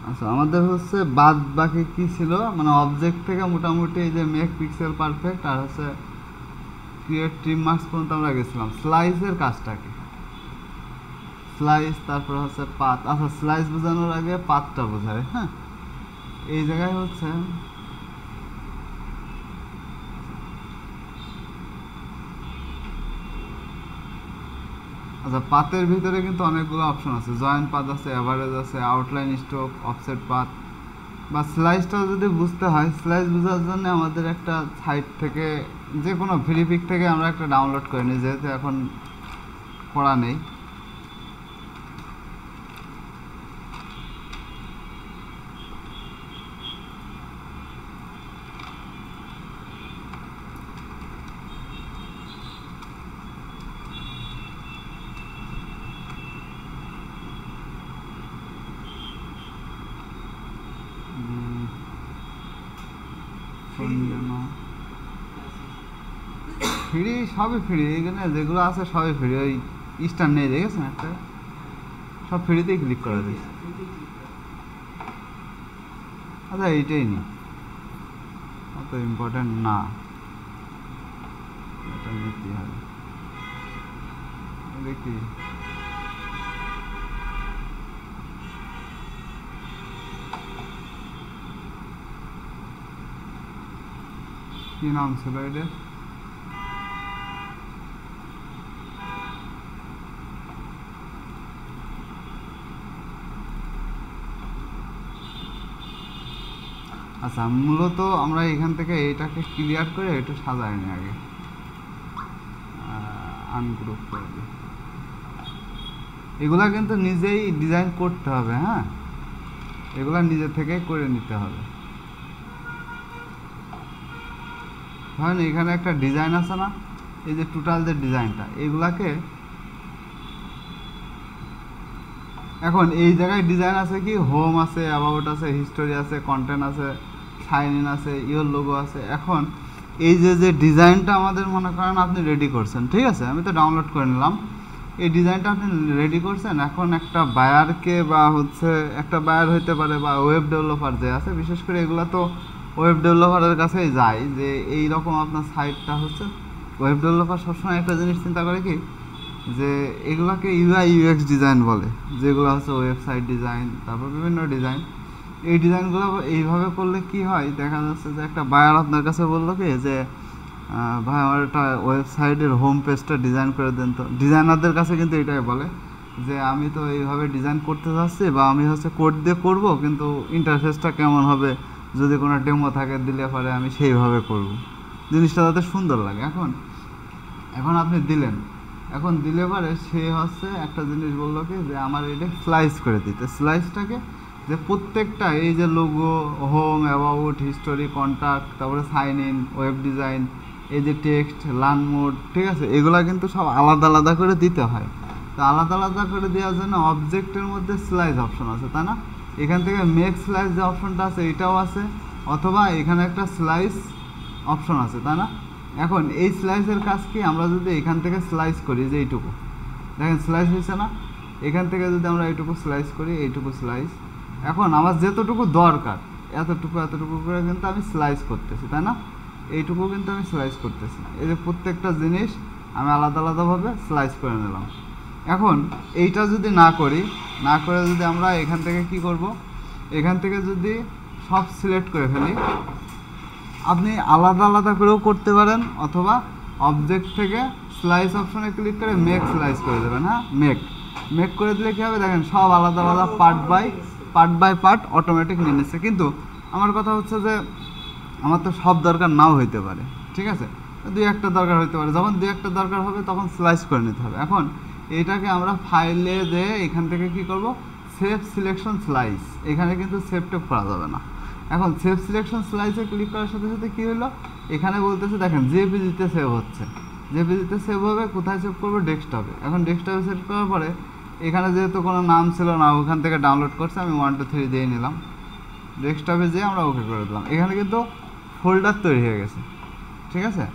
আচ্ছা, আমাদের হচ্ছে বাদ বাকি কি ছিল, মানে অবজেক্ট থেকে মোটামুটি এই যে মেক পিক্সেল পারফেক্ট আর হচ্ছে ক্রিয়েট ট্রিম মার্কস পর্যন্ত আমরা গেছিলাম। স্লাইসের কাজটা কি? স্লাইস, তারপর হচ্ছে পাত। আচ্ছা, স্লাইস বোঝানোর আগে পাতটা বোঝায়। হ্যাঁ, এই জায়গায় হচ্ছে আচ্ছা, পাতের ভিতরে কিন্তু অনেকগুলো অপশন আছে। জয়েন্ট পাত আছে, অ্যাভারেজ আছে, আউটলাইন স্ট্রোক, অফসেট পাত। বা স্লাইসটাও যদি বুঝতে হয়, স্লাইস বোঝার জন্য আমাদের একটা সাইট থেকে যে কোনো ভেরিফিক থেকে আমরা একটা ডাউনলোড করে নিই, যেহেতু এখন করা নেই। ফ্রি, সবই ফ্রি এখানে যেগুলো আছে সবই ফ্রি। ওই স্টার নেই দেখেছেন একটা, সব ফ্রিতেই ক্লিক করে দিয়েছে। আচ্ছা, এইটাই নি, অত ইম্পর্টেন্ট না, এটা নিতেই হবে। দেখি কি নাম ছিল এটা। আচ্ছা, মূলত আমরা এখান থেকে এইটাকে ক্লিয়ার করে একটু সাজাই নি আগে, আনগ্রুপ করে দিই। এগুলা কিন্তু নিজেই ডিজাইন করতে হবে। হ্যাঁ, এগুলা নিজে থেকেই করে নিতে হবে। ধরেন এখানে একটা ডিজাইন আছে না, এই যে টোটাল যে ডিজাইনটা, এগুলাকে এখন এই জায়গায় ডিজাইন আছে কি, হোম আছে, অ্যাবাউট আছে, হিস্টোরি আছে, কন্টেন্ট আছে, সাইন ইন আছে, ইওর লোগো আছে। এখন এই যে যে ডিজাইনটা আমাদের মনে করেন আপনি রেডি করছেন, ঠিক আছে, আমি তো ডাউনলোড করে নিলাম। এই ডিজাইনটা আপনি রেডি করছেন, এখন একটা বায়ারকে বা হচ্ছে একটা বায়ার হইতে পারে বা ওয়েব ডেভেলপার যে আছে, বিশেষ করে এগুলো তো ওয়েব ডেভেলপারের কাছেই যায়, যে এই রকম আপনার সাইটটা হচ্ছে। ওয়েব ডেভেলপার সবসময় একটা জিনিস চিন্তা করে কি, যে এগুলাকে ইউআই ইউএক্স ডিজাইন বলে, যেগুলো হচ্ছে ওয়েবসাইট ডিজাইন, তারপর বিভিন্ন ডিজাইন। এই ডিজাইনগুলো এইভাবে করলে কি হয়, দেখা যাচ্ছে যে একটা বায়ার আপনার কাছে বললো কি যে ভাই আমার একটা ওয়েবসাইটের হোম পেজটা ডিজাইন করে দেন। তো ডিজাইনারদের কাছে কিন্তু এটাই বলে যে আমি তো এইভাবে ডিজাইন করতে চাচ্ছি, বা আমি হচ্ছে কোড দিয়ে করব, কিন্তু ইন্টারফেসটা কেমন হবে, যদি কোনো ডেমো থাকে দিলে পরে আমি সেইভাবে করব, জিনিসটা যাতে সুন্দর লাগে। এখন এখন আপনি দিলেন, এখন দিলে পরে সে হচ্ছে একটা জিনিস বললো কি যে আমার এটা স্লাইস করে দিতে। স্লাইসটাকে যে প্রত্যেকটা এই যে logo, home, about, history, contact, তারপরে সাইন ইন, ওয়েব ডিজাইন, এই যে টেক্সট, লার্ন মোড, ঠিক আছে, এগুলা কিন্তু সব আলাদা আলাদা করে দিতে হয়। তো আলাদা আলাদা করে দেওয়ার জন্য অবজেক্টের মধ্যে স্লাইস অপশন আছে, তাই না? এখান থেকে মেক স্লাইস যে অপশনটা আছে এটাও আছে, অথবা এখানে একটা স্লাইস অপশন আছে, তাই না? এখন এই স্লাইসের কাজ কি, আমরা যদি এখান থেকে স্লাইস করি, যে এইটুকু দেখেন স্লাইস হয়েছে না, এখান থেকে যদি আমরা এইটুকু স্লাইস করি, এইটুকু স্লাইস, এখন আমার যেতটুকু দরকার এতটুকু এতটুকু করে কিন্তু আমি স্লাইস করতেছি, তাই না? এইটুকু কিন্তু আমি স্লাইস করতেছি, এই যে প্রত্যেকটা জিনিস আমি আলাদা আলাদাভাবে স্লাইস করে নিলাম। এখন এইটা যদি না করি, না করে যদি আমরা এখান থেকে কি করব, এখান থেকে যদি সব সিলেক্ট করে ফেলি, আপনি আলাদা আলাদা করেও করতে পারেন, অথবা অবজেক্ট থেকে স্লাইস অপশনে ক্লিক করে মেক স্লাইস করে দেবেন। হ্যাঁ, মেক মেক করে দিলে কী হবে দেখেন, সব আলাদা আলাদা পার্ট বাই পার্ট অটোমেটিক নিয়ে নিচ্ছে। কিন্তু আমার কথা হচ্ছে যে আমার তো সব দরকার নাও হইতে পারে, ঠিক আছে, দুই একটা দরকার হইতে পারে। যখন দুই একটা দরকার হবে তখন স্লাইস করে নিতে হবে। এখন এইটাকে আমরা ফাইলে দিয়ে এখান থেকে কি করব, সেভ সিলেকশন স্লাইস, এখানে কিন্তু সেভ টেপ করা যাবে না। এখন সেভ সিলেকশন স্লাইসে ক্লিক করার সাথে সাথে কী হলো, এখানে বলতেছে দেখেন জেপিজিতে সেভ হচ্ছে, জেপিজিতে সেভ হবে। কোথায় সেভ করবো, ডেস্কটপে। এখন ডেস্কটপে সেভ করার পরে এখানে যেহেতু কোনো নাম ছিল না, ওখান থেকে ডাউনলোড করছে, আমি 1 2 3 দিয়ে নিলাম, ডেস্কটপে যেয়ে আমরা ওকে করে দিলাম। এখানে কিন্তু ফোল্ডার তৈরি হয়ে গেছে, ঠিক আছে,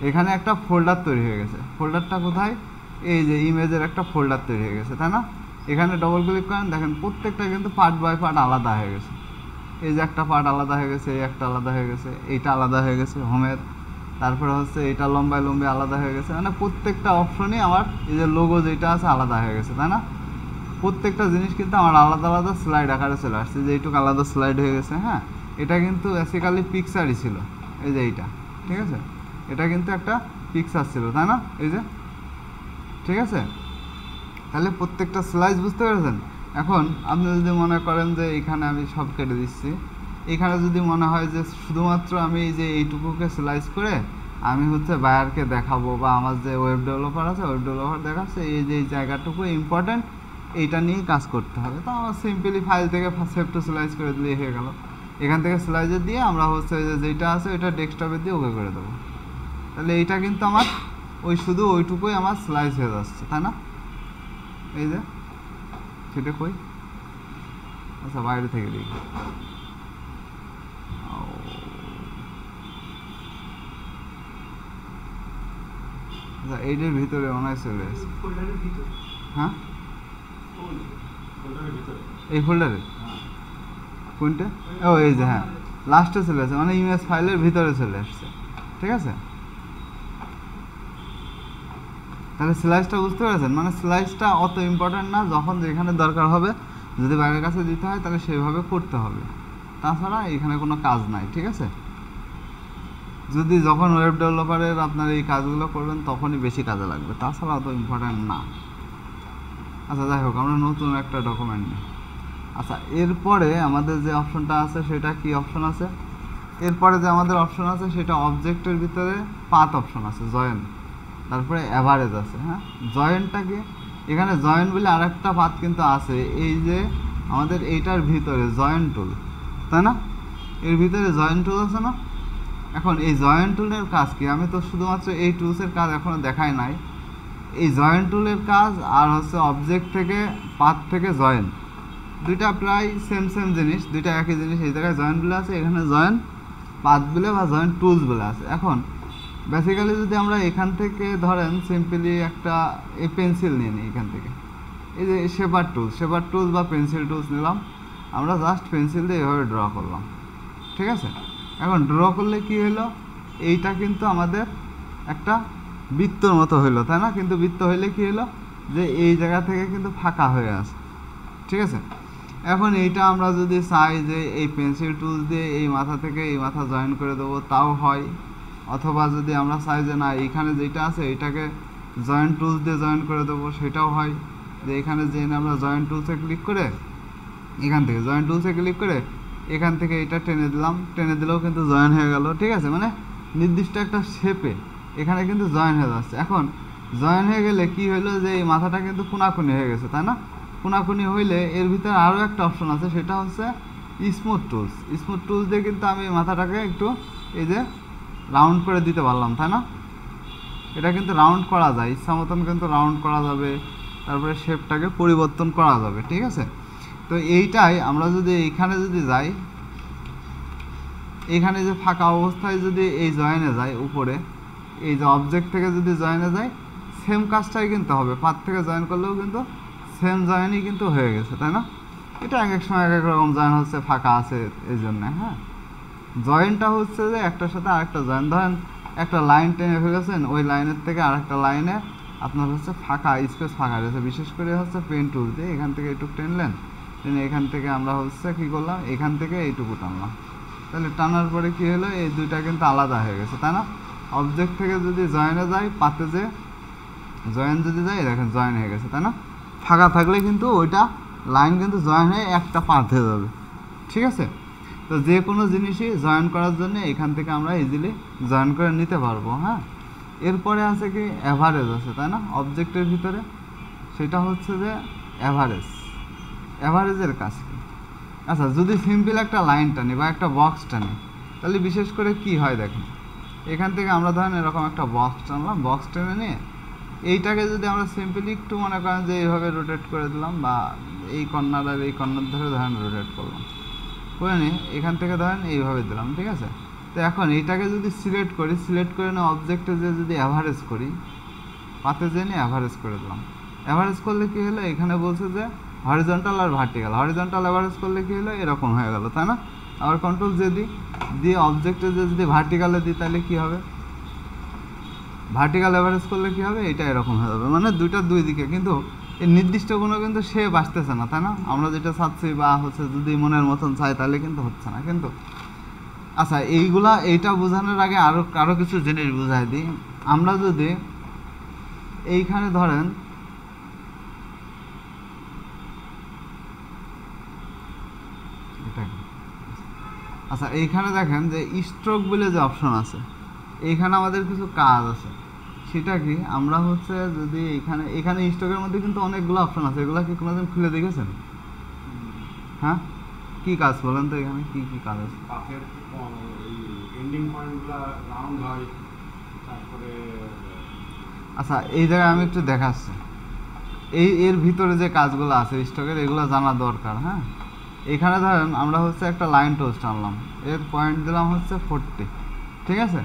এখানে একটা ফোল্ডার তৈরি হয়ে গেছে। ফোল্ডারটা কোথায়, এই যে ইমেজের একটা ফোল্ডার তৈরি হয়ে গেছে, তাই না? এখানে ডবল ক্লিক করেন, দেখেন প্রত্যেকটা কিন্তু পার্ট বাই পার্ট আলাদা হয়ে গেছে। এই যে একটা পার্ট আলাদা হয়ে গেছে, এই একটা আলাদা হয়ে গেছে, এইটা আলাদা হয়ে গেছে হোমের, তারপরে হচ্ছে এটা লম্বায় লম্বায় আলাদা হয়ে গেছে, মানে প্রত্যেকটা অপশনই আমার এই যে লোগো যেটা আছে আলাদা হয়ে গেছে, তাই না? প্রত্যেকটা জিনিস কিন্তু আমার আলাদা আলাদা স্লাইড আকারে চলে আসছে, যে এইটুকু আলাদা স্লাইড হয়ে গেছে। হ্যাঁ, এটা কিন্তু বেসিক্যালি পিকচারই ছিল, এই যে এইটা, ঠিক আছে, এটা কিন্তু একটা পিকচার ছিল, তাই না? এই যে, ঠিক আছে, তাহলে প্রত্যেকটা স্লাইস বুঝতে পেরেছেন। এখন আপনি যদি মনে করেন যে এখানে আমি সব কেটে দিচ্ছি, এখানে যদি মনে হয় যে শুধুমাত্র আমি এই যে এইটুকুকে স্লাইস করে আমি হচ্ছে বায়ারকে দেখাবো, বা আমার যে ওয়েব ডেভেলপার আছে ওয়েব ডেভেলপার দেখাচ্ছে এই যে এই জায়গাটুকু ইম্পর্ট্যান্ট, এইটা নিয়েই কাজ করতে হবে, তো আমার সিম্পলি ফাইল থেকে সেভ টু স্লাইস করে দিলে হয়ে গেল। এখান থেকে স্লাইসে দিয়ে আমরা হচ্ছে যেটা আছে ওইটা ডেস্কটপে দিয়ে ওকে করে দেবো, তাহলে এইটা কিন্তু আমার ওই শুধু ওইটুকুই আমার স্লাইস হয়ে যাচ্ছে, তাই না? এই যে সেটা কই, আচ্ছা বাইরে থেকে দেখি, আচ্ছা এইটার ভিতরে মনে হয় চলে আসে। হ্যাঁ, এই ফোল্ডারে কোনটা? ও এই যে, হ্যাঁ লাস্টে চলে আসে, মানে ইমেজ ফাইলের ভিতরে চলে আসছে, ঠিক আছে। তাহলে স্লাইসটা বুঝতে পেরেছেন, মানে স্লাইসটা অত ইম্পর্ট্যান্ট না, যখন যেখানে দরকার হবে যদি বাইরের কাছে দিতে হয় তাহলে সেইভাবে করতে হবে, তাছাড়া এখানে কোনো কাজ নাই, ঠিক আছে। যদি যখন ওয়েব ডেভেলপারের আপনার এই কাজগুলো করবেন তখনই বেশি কাজে লাগবে, তাছাড়া অত ইম্পর্ট্যান্ট না। আচ্ছা যাই হোক, আমরা নতুন একটা ডকুমেন্ট নিই। আচ্ছা এরপরে আমাদের যে অপশনটা আছে সেটা কি অপশন আছে? এরপরে যে আমাদের অপশন আছে সেটা অবজেক্টের ভিতরে পাথ অপশন আছে, জয়েন, তারপরে অ্যাভারেজ আছে। হ্যাঁ, জয়েন্টটা কি? এখানে জয়েন বলে আরেকটা পাথ কিন্তু আছে, এই যে আমাদের এইটার ভিতরে জয়েন টুল, তাই না? এর ভিতরে জয়েন টুল আছে না? এখন এই জয়েন টুলের কাজ কি? আমি তো শুধুমাত্র এই টুলসের কাজ এখনো দেখাই নাই। এই জয়েন টুলের কাজ আর হচ্ছে অবজেক্ট থেকে পাথ থেকে জয়েন, দুইটা প্রায় সেম সেম জিনিস, দুইটা একই জিনিস। এই জায়গায় জয়েন বলে আছে, এখানে জয়েন পাথ বলে বা জয়েন টুলস বলে আছে। এখন বেসিক্যালি যদি আমরা এখান থেকে ধরেন সিম্পলি একটা এই পেন্সিল নিয়ে নিই, এখান থেকে এই যে শেপার টুলস বা পেন্সিল টুলস নিলাম, আমরা জাস্ট পেন্সিল দিয়ে এভাবে ড্র করলাম, ঠিক আছে। এখন ড্র করলে কি হলো, এইটা কিন্তু আমাদের একটা বৃত্তর মতো হইলো, তাই না? কিন্তু বৃত্ত হইলে কি হলো, যে এই জায়গা থেকে কিন্তু ফাঁকা হয়ে আছে, ঠিক আছে। এখন এইটা আমরা যদি চাই যে এই পেন্সিল টুলস দিয়ে এই মাথা থেকে এই মাথা জয়েন করে দেবো, তাও হয়। অথবা যদি আমরা চাই যে না এইখানে যেটা আছে এটাকে জয়েন্ট টুলস দিয়ে জয়েন করে দেবো, সেটাও হয়। যে এখানে যে আমরা জয়েন্ট টুলসে ক্লিক করে এখান থেকে জয়েন্ট টুলসে ক্লিক করে এখান থেকে এটা টেনে দিলাম, টেনে দিলেও কিন্তু জয়েন হয়ে গেল, ঠিক আছে। মানে নির্দিষ্ট একটা শেপে এখানে কিন্তু জয়েন হয়ে যাচ্ছে। এখন জয়েন হয়ে গেলে কি হলো, যে এই মাথাটা কিন্তু কোনাকুনি হয়ে গেছে, তাই না? কোনাকুনি হইলে এর ভিতরে আরও একটা অপশন আছে, সেটা হচ্ছে স্মুথ টুলস দিয়ে কিন্তু আমি মাথাটাকে একটু এই যে রাউন্ড করে দিতে পারলাম, তাই না? এটা কিন্তু রাউন্ড করা যায়, ইচ্ছা মতন কিন্তু রাউন্ড করা যাবে, তারপরে শেপটাকে পরিবর্তন করা যাবে, ঠিক আছে। তো এইটাই আমরা যদি এইখানে যদি যাই, এইখানে যে ফাঁকা অবস্থায় যদি এই জয়েনে যাই উপরে, এই যে অবজেক্ট থেকে যদি জয়েনে যাই, সেম কাজটাই কিন্তু হবে, পাথ থেকে জয়েন করলেও কিন্তু সেম জয়েনই কিন্তু হয়ে গেছে, তাই না? এটা এক এক সময় এক এক রকম জয়েন হচ্ছে, ফাঁকা আছে এই জন্যে। হ্যাঁ, জয়েনটা হচ্ছে যে একটার সাথে আরেকটা জয়েন, ধরেন একটা লাইন টেনে ফেলেছেন, ওই লাইনের থেকে আরেকটা লাইনে আপনার হচ্ছে ফাঁকা স্পেস ফাঁকা রয়েছে, বিশেষ করে হচ্ছে পেন টুল দিয়ে এখান থেকে এইটুকু টেনলেন, টেনে এখান থেকে আমরা হচ্ছে কী করলাম, এখান থেকে এইটুকু টানলাম, তাহলে টানার পরে কী হলো, এই দুইটা কিন্তু আলাদা হয়ে গেছে, তাই না? অবজেক্ট থেকে যদি জয়েনে যায়, পাতে যে জয়েন যদি যায়, দেখেন জয়েন হয়ে গেছে, তাই না? ফাঁকা থাকলে কিন্তু ওইটা লাইন কিন্তু জয়েন হয়ে একটা পাথ হয়ে যাবে, ঠিক আছে। তো যে কোনো জিনিসই জয়েন করার জন্য এখান থেকে আমরা ইজিলি জয়েন করে নিতে পারবো। হ্যাঁ, এরপরে আছে কি অ্যাভারেজ আছে, তাই না? অবজেক্টের ভিতরে সেটা হচ্ছে যে অ্যাভারেজের কাজ কি? আচ্ছা, যদি সিম্পল একটা লাইন টানি বা একটা বক্স টানি, তাহলে বিশেষ করে কি হয় দেখেন, এখান থেকে আমরা ধরেন এরকম একটা বক্স টানলাম, বক্স টেনে নিয়ে এইটাকে যদি আমরা সিম্পলি একটু মনে করেন যে এইভাবে রোটেট করে দিলাম, বা এই কর্নার আর এই কর্নার ধরে ধরেন রোটেট করলাম, করে নিয়ে এখান থেকে ধরেন এইভাবে দিলাম, ঠিক আছে। তো এখন এইটাকে যদি সিলেক্ট করে নিয়ে অবজেক্টে যে যদি অ্যাভারেজ করি, পাতে যে নিয়ে অ্যাভারেজ করে দিলাম, অ্যাভারেজ করলে কি হলো, এখানে বলছে যে হরিজন্টাল আর ভার্টিক্যাল, হরিজন্টাল অ্যাভারেজ করলে কি হলো, এরকম হয়ে গেল, তাই না? আবার কন্ট্রোল জে দিই, দিয়ে অবজেক্টে যদি ভার্টিক্যালে দিই তাহলে কি হবে, ভার্টিক্যাল অ্যাভারেজ করলে কি হবে, এটা এরকম হয়ে যাবে। মানে দুইটা দুই দিকে, কিন্তু এই নির্দিষ্ট কোনো কিন্তু শেপ আসতেছে না, তাই না? আমরা যেটা চাচ্ছি বা হচ্ছে যদি মনের মতন চাই তাহলে কিন্তু হচ্ছে না কিন্তু। আচ্ছা, এইটা বোঝানোর আগে আরও কিছু জিনিস বোঝাই দিই। আমরা যদি এইখানে ধরেন আচ্ছা, এইখানে দেখেন যে স্ট্রোক বলে যে অপশন আছে, এইখানে আমাদের কিছু কাজ আছে। সেটা কি, আমরা হচ্ছে যদি এখানে স্ট্রোকের মধ্যে কিন্তু অনেকগুলো অপশন আছে, এগুলো কি কোনোদিন খুলে দেখেছেন? হ্যাঁ, কি কাজ বলেন তো, এখানে কি কি কাজ আছে? আচ্ছা, এই জায়গায় আমি একটু দেখাচ্ছি। এর ভিতরে যে কাজগুলো আছে স্টকের, এগুলো জানা দরকার। হ্যাঁ, এখানে ধরেন আমরা হচ্ছে একটা লাইন টোস্ট আনলাম, এর পয়েন্ট দিলাম হচ্ছে 40, ঠিক আছে?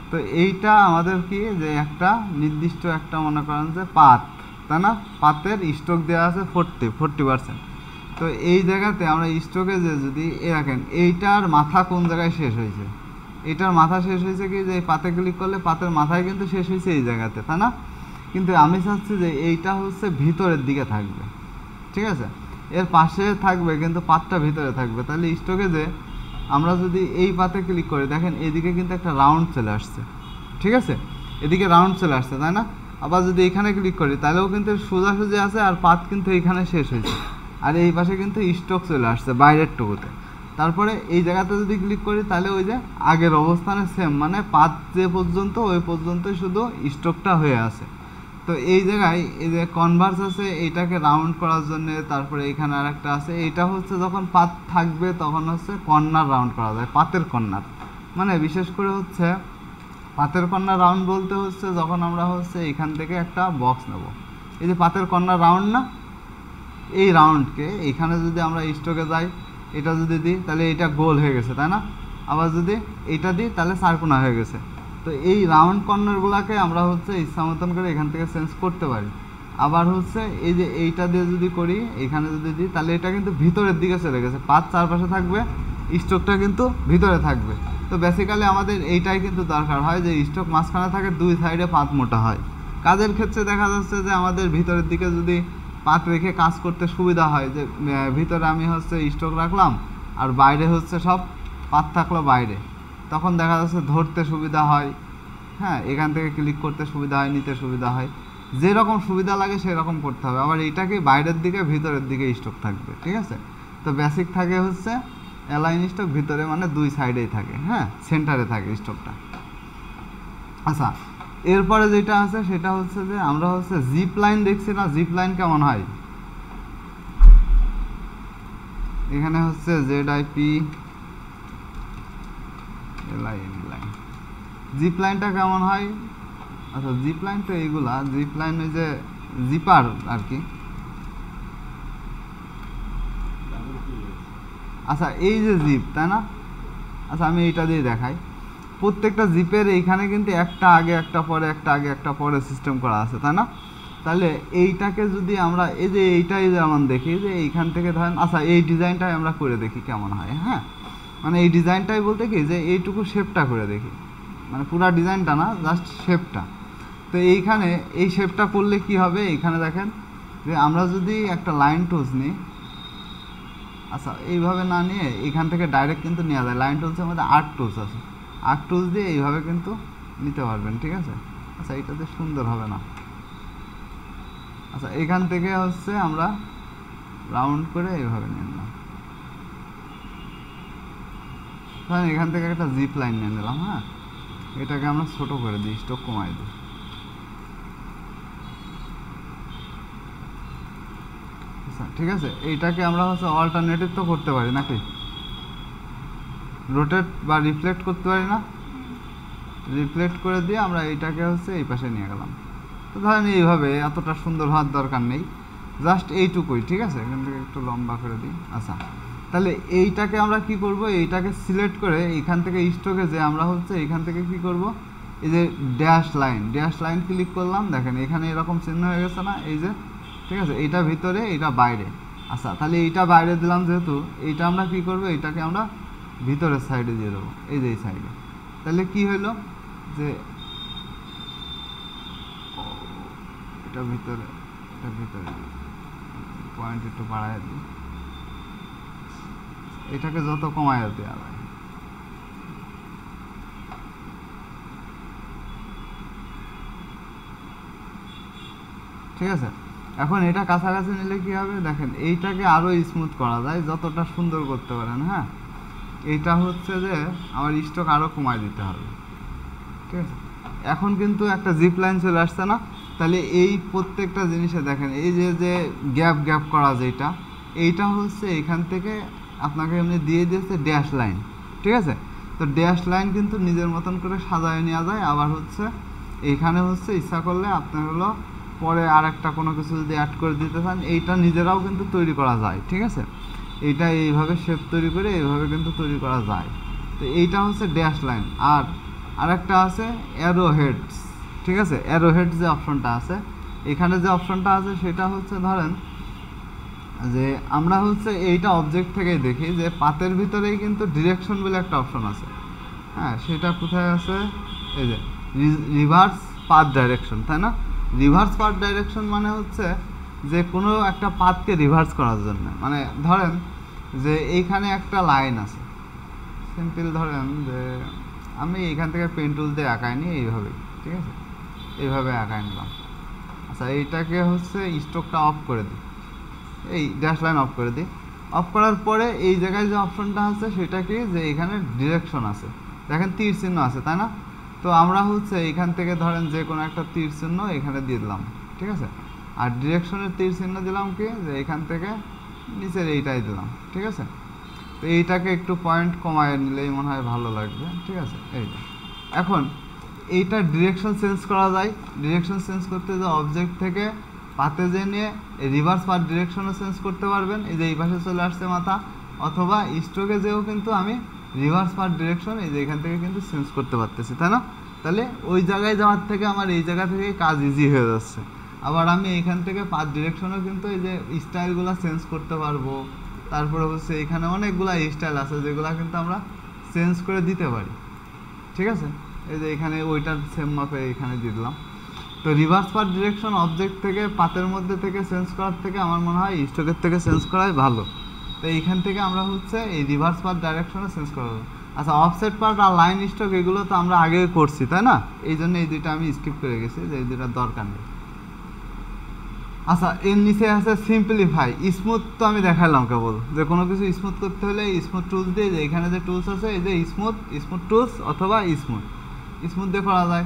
তো এইটা আমাদের কি, যে একটা নির্দিষ্ট একটা মনে করেন যে পাত, তাই না? পাতের স্টক দেওয়া আছে 40%। তো এই জায়গাতে আমরা স্টকে যে যদি রাখেন, এইটার মাথা কোন জায়গায় শেষ হয়েছে, এটার মাথা শেষ হয়েছে কি, যে পাতে ক্লিক করলে পাতের মাথায় কিন্তু শেষ হয়েছে এই জায়গাতে, তাই না? কিন্তু আমি চাচ্ছি যে এইটা হচ্ছে ভিতরের দিকে থাকবে, ঠিক আছে? এর পাশে থাকবে কিন্তু পাতটা ভিতরে থাকবে। তাহলে স্টকে যে আমরা যদি এই পাতে ক্লিক করি, দেখেন এদিকে কিন্তু একটা রাউন্ড চলে আসছে, ঠিক আছে? এদিকে রাউন্ড চলে আসছে, তাই না? আবার যদি এখানে ক্লিক করি তাহলেও কিন্তু সোজাসুজি আছে, আর পাত কিন্তু এইখানে শেষ হয়েছে, আর এই পাশে কিন্তু স্টক চলে আসছে বাইরের টুকুতে। তারপরে এই জায়গাতে যদি ক্লিক করি তাহলে ওই যে আগের অবস্থানে সেম, মানে পাত যে পর্যন্ত ওই পর্যন্তই শুধু স্টকটা হয়ে আছে। তো এই জায়গায় এই যে কনভার্স আছে, এইটাকে রাউন্ড করার জন্য। তারপরে এখানে আর একটা আছে, এইটা হচ্ছে যখন পাত থাকবে তখন হচ্ছে কর্নার রাউন্ড করা যায়, পাতের কর্নার। মানে বিশেষ করে হচ্ছে পাতের কর্নার রাউন্ড বলতে হচ্ছে যখন আমরা হচ্ছে এখান থেকে একটা বক্স নেব, এই যে পাতের কর্নার রাউন্ড না, এই রাউন্ডকে এখানে যদি আমরা স্টকে যাই, এটা যদি দিই তাহলে এটা গোল হয়ে গেছে, তাই না? আবার যদি এটা দিই তাহলে সার্কুনা হয়ে গেছে। তো এই রাউন্ড কর্নারগুলোকে আমরা হচ্ছে ইচ্ছা মতন করে এখান থেকে চেঞ্জ করতে পারি। আবার হচ্ছে এই যে এইটা দিয়ে যদি করি, এখানে যদি দিই তাহলে এটা কিন্তু ভিতরের দিকে চলে গেছে, পাত চারপাশে থাকবে, স্টকটা কিন্তু ভিতরে থাকবে। তো বেসিক্যালি আমাদের এইটাই কিন্তু দরকার হয় যে স্টক মাঝখানে থাকে, দুই সাইডে পাত মোটা হয়। কাজের ক্ষেত্রে দেখা যাচ্ছে যে আমাদের ভিতরের দিকে যদি পাত রেখে কাজ করতে সুবিধা হয়, যে ভিতরে আমি হচ্ছে স্টক রাখলাম আর বাইরে হচ্ছে সব পাত থাকলো বাইরে, তখন দেখা যাচ্ছে ধরতে সুবিধা হয়। হ্যাঁ, এখান থেকে ক্লিক করতে সুবিধা হয়, নিতে সুবিধা হয়, যেরকম সুবিধা লাগে সেরকম করতে হবে। আবার এইটাকে বাইরের দিকে ভিতরের দিকে স্টক থাকবে, ঠিক আছে? তো বেসিক থাকে হচ্ছে অ্যালাইন স্টক ভিতরে, মানে দুই সাইডেই থাকে, হ্যাঁ, সেন্টারে থাকে স্টকটা। আচ্ছা, এরপরে যেটা আছে সেটা হচ্ছে যে আমরা হচ্ছে জিপ লাইন দেখছি না, জিপ লাইন কেমন হয়, এখানে হচ্ছে ZIP লাইন, জিপ লাইনটা কেমন হয়? আচ্ছা, জিপ লাইন তো এইগুলা, জিপ লাইন ওই যে জিপার আর কি। আচ্ছা, এই যে জিপ, তাই না? আচ্ছা, আমি এইটা দিয়ে দেখাই। প্রত্যেকটা জিপের এইখানে কিন্তু একটা আগে একটা পরে, একটা আগে একটা পরে সিস্টেম করা আছে, তাই না? তাহলে এইটাকে যদি আমরা এই যে এইটাই যেমন দেখি যে এইখান থেকে ধরেন, আচ্ছা এই ডিজাইনটাই আমরা করে দেখি কেমন হয়। হ্যাঁ, মানে এই ডিজাইনটাই বলতে কি যে এইটুকু শেপটা করে দেখি, মানে পুরা ডিজাইনটা না, জাস্ট শেপটা। তো এইখানে এই শেপটা করলে কি হবে, এইখানে দেখেন যে আমরা যদি একটা লাইন টুলস নিই, আচ্ছা এইভাবে না নিয়ে এখান থেকে ডাইরেক্ট কিন্তু নেওয়া যায়। লাইন টুলসের মধ্যে আর্ট টুলস আছে, আর্ট টুলস দিয়ে এইভাবে কিন্তু নিতে পারবেন, ঠিক আছে? আচ্ছা, এইটাতে সুন্দর হবে না। আচ্ছা, এখান থেকে হচ্ছে আমরা রাউন্ড করে এইভাবে নিয়ে নিলাম, ধরেন এখান থেকে একটা জিপ লাইন নিয়ে নিলাম। হ্যাঁ, এটাকে আমরা ছোট করে দিই, স্টক কমাই দিই। আচ্ছা, ঠিক আছে, এইটাকে আমরা হচ্ছে অল্টারনেটিভ তো করতে পারি নাকি, রোটেট বা রিফ্লেক্ট করতে পারি না? রিফ্লেক্ট করে দিয়ে আমরা এইটাকে হচ্ছে এই পাশে নিয়ে গেলাম। তো ধরেন এইভাবে, এতটা সুন্দর হওয়ার দরকার নেই, জাস্ট এইটুকুই, ঠিক আছে? এখান থেকে একটু লম্বা করে দিই। আচ্ছা, তাহলে এইটাকে আমরা কি করব, এইটাকে সিলেক্ট করে এইখান থেকে স্টকে যে আমরা হচ্ছে এইখান থেকে কি করব, এই যে ড্যাশ লাইন ক্লিক করলাম, দেখেন এখানে এরকম চিহ্ন হয়ে গেছে না, এই যে, ঠিক আছে, এইটা ভিতরে এইটা বাইরে। আচ্ছা, তাহলে এইটা বাইরে দিলাম যেহেতু, এইটা আমরা কি করব, এইটাকে আমরা ভিতরের সাইডে দিয়ে দেবো, এই যে এই সাইডে। তাহলে কি হলো যে এটা ভিতরে পয়েন্ট একটু বাড়ায় দিই, এটাকে যত কমায় দেওয়া যায়। ঠিক আছে, এখন এটা কাছাকাছি নিলে কি হবে দেখেন, এইটাকে আরো স্মুথ করা যায় যতটা সুন্দর করতে পারেন। হ্যাঁ, এইটা হচ্ছে যে আমার স্ট্রোক আরো কমায় দিতে হবে। ঠিক আছে, এখন কিন্তু একটা জিপ লাইন চলে আসছে না, তাহলে এই প্রত্যেকটা জিনিসে দেখেন এই যে যে গ্যাপ করা যেটা, এইটা হচ্ছে এখান থেকে আপনাকে এমনি দিয়ে দিয়েছে ড্যাশ লাইন। ঠিক আছে, তো ড্যাশ লাইন কিন্তু নিজের মতন করে সাজায় নেওয়া যায়। আবার হচ্ছে এইখানে হচ্ছে ইচ্ছা করলে আপনার হলো পরে আর একটা কোনো কিছু যদি অ্যাড করে দিতে চান, এইটা নিজেরাও কিন্তু তৈরি করা যায়। ঠিক আছে, এইটা এইভাবে শেপ তৈরি করে এইভাবে কিন্তু তৈরি করা যায়। তো এইটা হচ্ছে ড্যাশ লাইন। আর আরেকটা আছে অ্যারো হেডস। ঠিক আছে, অ্যারো হেড যে অপশনটা আছে, এখানে যে অপশনটা আছে সেটা হচ্ছে ধরেন যে আমরা হচ্ছে এইটা অবজেক্ট থেকেই দেখি যে পাতের ভিতরেই কিন্তু ডিরেকশন বলে একটা অপশন আছে। হ্যাঁ, সেটা কোথায় আছে, এই যে রিভার্স পাথ ডাইরেকশন, তাই না? রিভার্স পাথ ডাইরেকশন মানে হচ্ছে যে কোনো একটা পাথকে রিভার্স করার জন্য, মানে ধরেন যে এইখানে একটা লাইন আছে, সিম্পল ধরেন যে আমি এইখান থেকে পেন টুল দিয়ে আঁকাই নি এইভাবে। ঠিক আছে, এইভাবে আঁকাই নিলাম। আচ্ছা, এইটাকে হচ্ছে স্ট্রোকটা অফ করে দিই, এই ড্যাশ লাইন অফ করে দিই। অফ করার পরে এই জায়গায় যে অপশনটা আছে সেটা কি, যে এখানে ডিরেকশন আছে, দেখেন তীর চিহ্ন আছে, তাই না? তো আমরা হচ্ছে এইখান থেকে ধরেন যে কোনো একটা তীর চিহ্ন এখানে দিয়ে দিলাম। ঠিক আছে, আর ডিরেকশনের তীর চিহ্ন দিলাম কি, যে এখান থেকে নিচের এইটাই দিলাম। ঠিক আছে, তো এইটাকে একটু পয়েন্ট কমায় নিলেই মনে হয় ভালো লাগবে। ঠিক আছে, এইটা এখন এইটা ডিরেকশন চেঞ্জ করা যায়। ডিরেকশন চেঞ্জ করতে যে অবজেক্ট থেকে পাতে যে নিয়ে রিভার্স পাথ ডিরেকশনও চেঞ্জ করতে পারবেন, এই যে এই পাশে চলে আসছে মাথা, অথবা স্ট্রোকে যেও কিন্তু আমি রিভার্স পাথ ডিরেকশন এই যে এখান থেকে কিন্তু চেঞ্জ করতে পারতেছি, তাই না? তাহলে ওই জায়গায় যাওয়ার থেকে আমার এই জায়গা থেকে কাজ ইজি হয়ে যাচ্ছে। আবার আমি এইখান থেকে পাথ ডিরেকশনও কিন্তু এই যে স্টাইলগুলো চেঞ্জ করতে পারবো। তারপরে হচ্ছে এখানে অনেকগুলো স্টাইল আছে যেগুলো কিন্তু আমরা চেঞ্জ করে দিতে পারি। ঠিক আছে, এই যে এখানে ওইটার সেম মাপে এখানে দিয়ে দিলাম। তো রিভার্স পাথ ডিরেকশন অবজেক্ট থেকে পাতের মধ্যে থেকে চেঞ্জ করার থেকে আমার মনে হয় স্ট্রোকের থেকে চেঞ্জ করাই ভালো। তো এইখান থেকে আমরা হচ্ছে এই রিভার্স পাথ ডাইরেকশনে চেঞ্জ করবো। আচ্ছা, অফসেট পার্ট আর লাইন স্ট্রোক এগুলো তো আমরা আগে করছি, তাই না? এই জন্য এই দুইটা আমি স্কিপ করে গেছি, যে এই দুইটার দরকার নেই। আচ্ছা, এর নিচে আছে সিম্পলিফাই। স্মুথ তো আমি দেখালাম কেবল, যে কোনো কিছু স্মুথ করতে হলে স্মুথ টুলস দিয়ে, যে এখানে যে টুলস আছে এই যে স্মুথ টুলস অথবা স্মুথ দিয়ে করা যায়।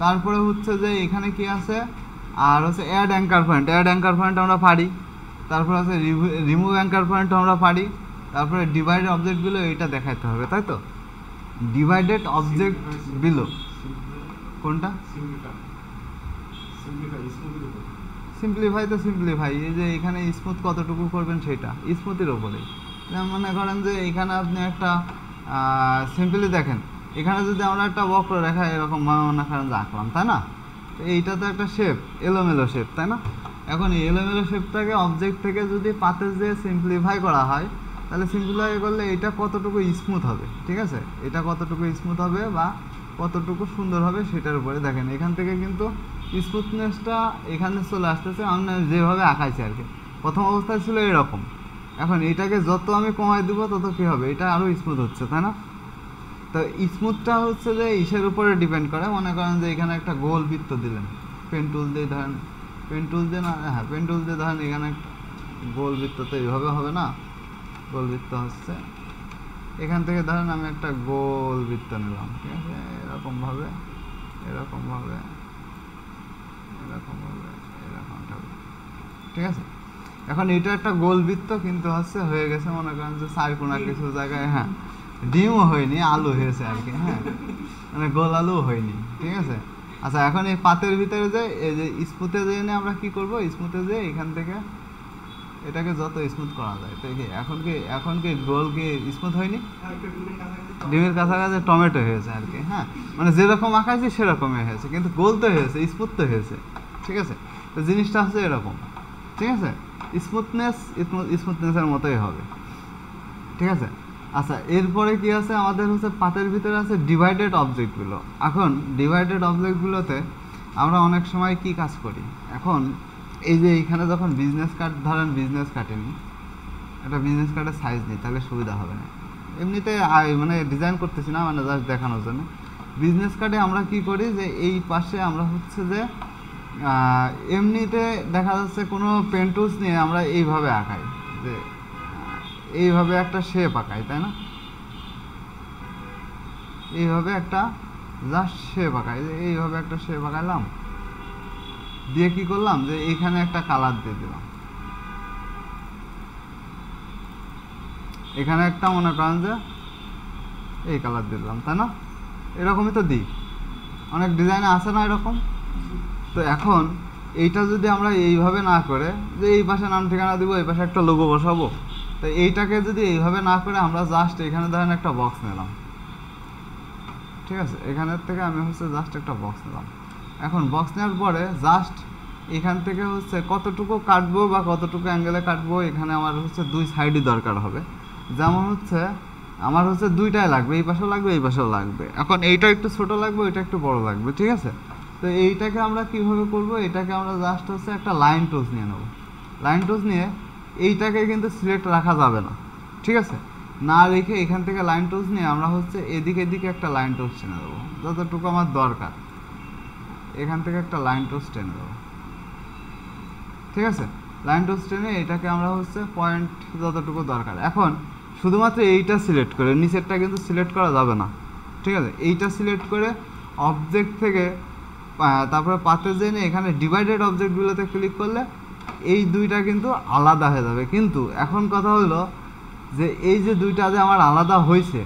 তারপরে হচ্ছে যে এখানে কি আছে, আর হচ্ছে অ্যাড অ্যাঙ্কার পয়েন্ট আমরা পারি। তারপরে আছে রিমুভ অ্যাঙ্কার পয়েন্ট আমরা পারি। তারপরে ডিভাইডেড অবজেক্টগুলো এইটা দেখাতে হবে, তাই তো? ডিভাইডেড অবজেক্ট বিলো কোনটা? সিম্পলিফাই এই যে এখানে স্মুথ কতটুকু করবেন সেটা স্মুথের ওপরে। মনে করেন যে এখানে আপনি একটা সিম্পলি দেখেন, এখানে যদি আমরা একটা বক্ররেখা এরকম মনে করেন যে আঁকলাম, তাই না? তো এইটা তো একটা শেপ, এলোমেলো শেপ, তাই না? এখন এই এলোমেলো শেপটাকে অবজেক্ট থেকে যদি পাতে দিয়ে সিম্পলিফাই করা হয়, তাহলে সিম্পলিফাই করলে এটা কতটুকু স্মুথ হবে। ঠিক আছে, এটা কতটুকু স্মুথ হবে বা কতটুকু সুন্দর হবে সেটার উপরে দেখেন এখান থেকে কিন্তু স্মুথনেসটা এখানে চলে আসতেছে। আমরা যেভাবে আঁকাইছি আর কি, প্রথম অবস্থায় ছিল এরকম, এখন এটাকে যত আমি কমাই দেবো তত কী হবে, এটা আরও স্মুথ হচ্ছে, তাই না? তো স্মুথটা হচ্ছে যে ইসের উপরে ডিপেন্ড করে। মনে করেন যে এখানে একটা গোল বৃত্ত দিলেন পেন টুল দিয়ে ধরেন, পেন টুল দিয়ে ধরেন এখানে একটা গোল বৃত্ত, তো এইভাবে হবে না, গোল বৃত্ত হচ্ছে এখান থেকে ধরেন আমি একটা গোল বৃত্ত নিলাম। ঠিক আছে, এরকমভাবে ঠিক আছে। এখন এটা একটা গোল বৃত্ত কিন্তু হচ্ছে হয়ে গেছে মনে করেন যে চারকোনা কিছু জায়গায়, হ্যাঁ ডিমও হয়নি, আলু হয়েছে আর কি, হ্যাঁ মানে গোল আলু হয়নি। ঠিক আছে, আচ্ছা এখন এই পাতের ভিতরে যে এই যে স্মুথে যেয়ে আমরা কি করব, স্মুথে যেয়ে এখান থেকে এটাকে যত স্মুথ করা যায়। তো এখন কি গোল কি স্মুথ হয়নি, ডিমের কাছাকাছি টমেটো হয়েছে আর কি। হ্যাঁ, মানে যেরকম আঁকাইছি সেরকমই হয়েছে, কিন্তু গোল তো হয়েছে, স্মুথ তো হয়েছে। ঠিক আছে, তো জিনিসটা হচ্ছে এরকম। ঠিক আছে, স্মুথনেসের মতোই হবে। ঠিক আছে, আচ্ছা এরপরে কি আছে আমাদের হচ্ছে পাতের ভিতরে আছে ডিভাইডেড অবজেক্টগুলো। এখন ডিভাইডেড অবজেক্টগুলোতে আমরা অনেক সময় কি কাজ করি, এখন এই যে এইখানে যখন বিজনেস কার্ড ধরেন, বিজনেস কার্ডে নিই, একটা বিজনেস কার্ডের সাইজ নিই, তাহলে সুবিধা হবে না। এমনিতে মানে ডিজাইন করতেছি না, মানে জাস্ট দেখানোর জন্য। বিজনেস কার্ডে আমরা কি করি যে এই পাশে আমরা হচ্ছে যে এমনিতে দেখা যাচ্ছে কোনো পেন টুলস নিয়ে আমরা এইভাবে আঁকাই, যে এইভাবে একটা শেপ আঁকাই, তাই না? এইভাবে একটা জাস্ট শেপ আঁকাই, যে এইভাবে একটা শেপ আঁকাইলাম, দিয়ে কি করলাম যে এইখানে একটা কালার দিয়ে দিলাম, এখানে একটা মনে করেন যে এই কালার দিয়ে দিলাম, তাই না? এরকমই তো দিই, অনেক ডিজাইনে আছে না এরকম। তো এখন এইটা যদি আমরা এইভাবে না করে যে এই পাশে নাম ঠিকানা দিব, এই পাশে একটা লোগো বসাবো, তো এইটাকে যদি এইভাবে না করে আমরা জাস্ট এখানে ধরেন একটা বক্স নিলাম, ঠিক আছে, এখানের থেকে আমি হচ্ছে জাস্ট একটা বক্স নিলাম। এখন বক্স নেওয়ার পরে জাস্ট এখান থেকে হচ্ছে কতটুকু কাটবো বা কতটুকু অ্যাঙ্গেলে কাটবো, এখানে আমার হচ্ছে দুই সাইডই দরকার হবে। যেমন হচ্ছে আমার হচ্ছে দুইটাই লাগবে, এই পাশেও লাগবে এই পাশেও লাগবে। এখন এইটা একটু ছোট লাগবে, ওইটা একটু বড় লাগবে, ঠিক আছে। তো এইটাকে আমরা কিভাবে করব, এটাকে আমরা জাস্ট হচ্ছে একটা লাইন টুলস নিয়ে নেব। লাইন টুলস নিয়ে এইটাকে কিন্তু সিলেক্ট রাখা যাবে না, ঠিক আছে, না রেখে এখান থেকে লাইন টুলস নিয়ে আমরা হচ্ছে এদিকে একটা লাইন টুলস টেনে দেবো, যতটুকু আমার দরকার এখান থেকে একটা লাইন টুলস টেনে দেবো, ঠিক আছে। লাইন টুলস টেনে এটাকে আমরা হচ্ছে পয়েন্ট যতটুকু দরকার। এখন শুধুমাত্র এইটা সিলেক্ট করে, নিচেরটা কিন্তু সিলেক্ট করা যাবে না, ঠিক আছে। এইটা সিলেক্ট করে অবজেক্ট থেকে তারপরে পাতে জেনে এখানে ডিভাইডেড অবজেক্টগুলোতে ক্লিক করলে এই দুইটা কিন্তু আলাদা হয়ে যাবে। কিন্তু এখন কথা হলো যে এই যে দুইটা যে আমার আলাদা হয়েছে,